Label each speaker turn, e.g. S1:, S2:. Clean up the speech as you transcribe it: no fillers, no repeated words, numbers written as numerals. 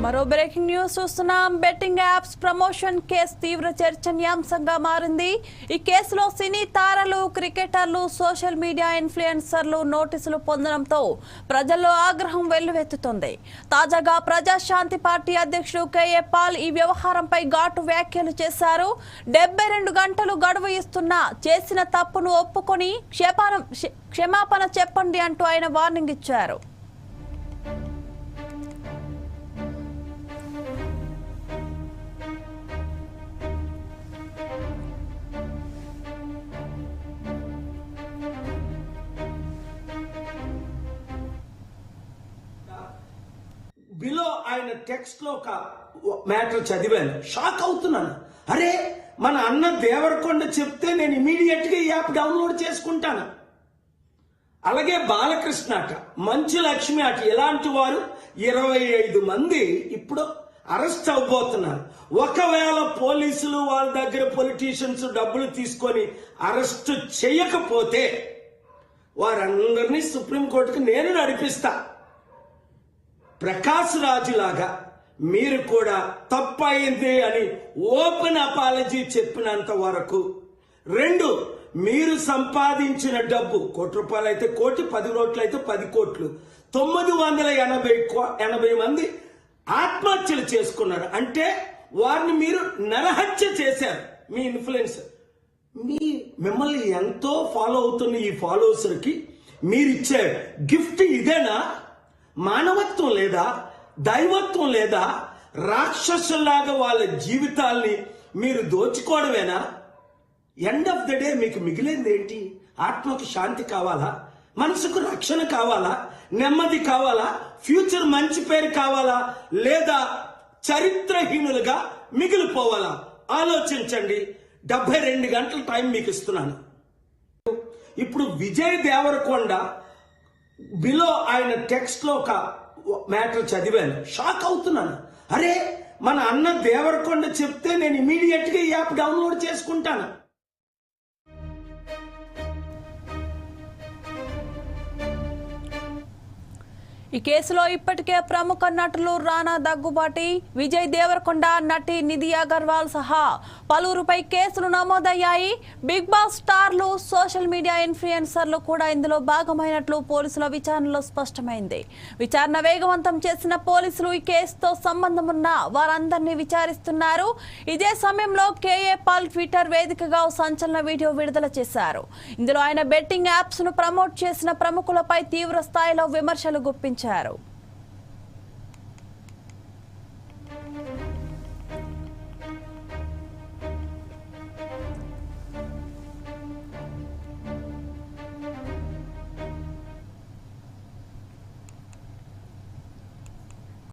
S1: మరో breaking news చూస్తున్నాం. Betting apps promotion case తీవ్ర చర్చనీయాంశంగా మారింది. ఈ కేసులో సినీ తారలు, క్రికెటర్లు, సోషల్ మీడియా ఇన్ఫ్లుయెన్సర్లు నోటీసులు పొందడంతో ప్రజల్లో ఆగ్రహం వెల్లువెత్తుతోంది. తాజాగా ప్రజాశాంతి పార్టీ అధ్యక్షుడు కేఏ పాల్ ఈ వ్యవహారంపై ఘాటు వ్యాఖ్యలు చేశారు. 72 గంటలు గడువు ఇస్తున్నా చేసిన తప్పును ఒప్పుకొని క్షమాపణ చెప్పండి అంటూ ఆయన వార్నింగ్ ఇచ్చారు.
S2: బిలో ఆయన టెక్స్ట్ లో ఒక మ్యాటర్ చదివాను, షాక్ అవుతున్నాను. అరే, మన అన్న దేవరకొండ చెప్తే నేను ఇమీడియట్ గా ఈ యాప్ డౌన్లోడ్ చేసుకుంటాను. అలాగే బాలకృష్ణ అట, మంచు లక్ష్మి అట, ఇలాంటి వారు 25 మంది ఇప్పుడు అరెస్ట్ అవబోతున్నారు. ఒకవేళ పోలీసులు వాళ్ళ దగ్గర పొలిటీషియన్స్ డబ్బులు తీసుకొని అరెస్ట్ చేయకపోతే వారందరినీ సుప్రీంకోర్టుకు నేను నడిపిస్తా. ప్రకాష్ రాజు లాగా మీరు కూడా తప్పయింది అని ఓపెన్ అపాలజీ చెప్పినంత వరకు, 2 మీరు సంపాదించిన డబ్బు ₹1 అయితే 1 కోటి, 10 కోట్లు అయితే 10 కోట్లు, 980 మంది ఆత్మహత్యలు చేసుకున్నారు. అంటే వారిని మీరు నరహత్య చేశారు. మీ ఇన్ఫ్లుయెన్స్, మిమ్మల్ని ఎంతో ఫాలో అవుతున్న ఈ ఫాలోవర్స్కి మీరు ఇచ్చే గిఫ్ట్ ఇదేనా? మానవత్వం లేదా? దైవత్వం లేదా? రాక్షసుల్లాగా వాళ్ళ జీవితాల్ని మీరు దోచుకోవడమేనా? ఎండ్ ఆఫ్ ద డే మీకు మిగిలింది ఏంటి? ఆత్మకు శాంతి కావాలా? మనసుకు రక్షణ కావాలా? నెమ్మది కావాలా? ఫ్యూచర్ మంచి పేరు కావాలా? లేదా చరిత్రహీనులుగా మిగిలిపోవాలా? ఆలోచించండి. 72 గంటల టైం మీకు ఇస్తున్నాను. ఇప్పుడు విజయ్ దేవరకొండ బిలో ఆయన టెక్స్ట్ లో ఒక మ్యాటర్ చదివాను, షాక్ అవుతున్నాను. అరే, మన అన్న దేవరకొండ చెప్తే నేను ఇమీడియట్ గా ఈ యాప్ డౌన్లోడ్ చేసుకుంటాను.
S1: ఈ కేసులో ఇప్పటికే ప్రముఖ నటులు రానా దగ్గుబాటి, విజయ్ దేవరకొండ, నటి నిధి అగర్వాల్ సహా పలువురుపై కేసులు నమోదయ్యాయి. బిగ్ బాస్ స్టార్లు, సోషల్ మీడియా ఇన్ఫ్లుయెన్సర్లు కూడా ఇందులో భాగమైనట్లు పోలీసుల విచారణలో స్పష్టమైంది. విచారణ వేగవంతం చేసిన పోలీసులు ఈ కేసుతో సంబంధం ఉన్న వారందరినీ విచారిస్తున్నారు. ఇదే సమయంలో కేఏ పాల్ ట్విట్టర్ వేదికగా సంచలన వీడియో విడుదల చేశారు. ఇందులో ఆయన బెట్టింగ్ యాప్స్ ను ప్రమోట్ చేసిన ప్రముఖులపై తీవ్ర స్థాయిలో విమర్శలు గుప్పించారు.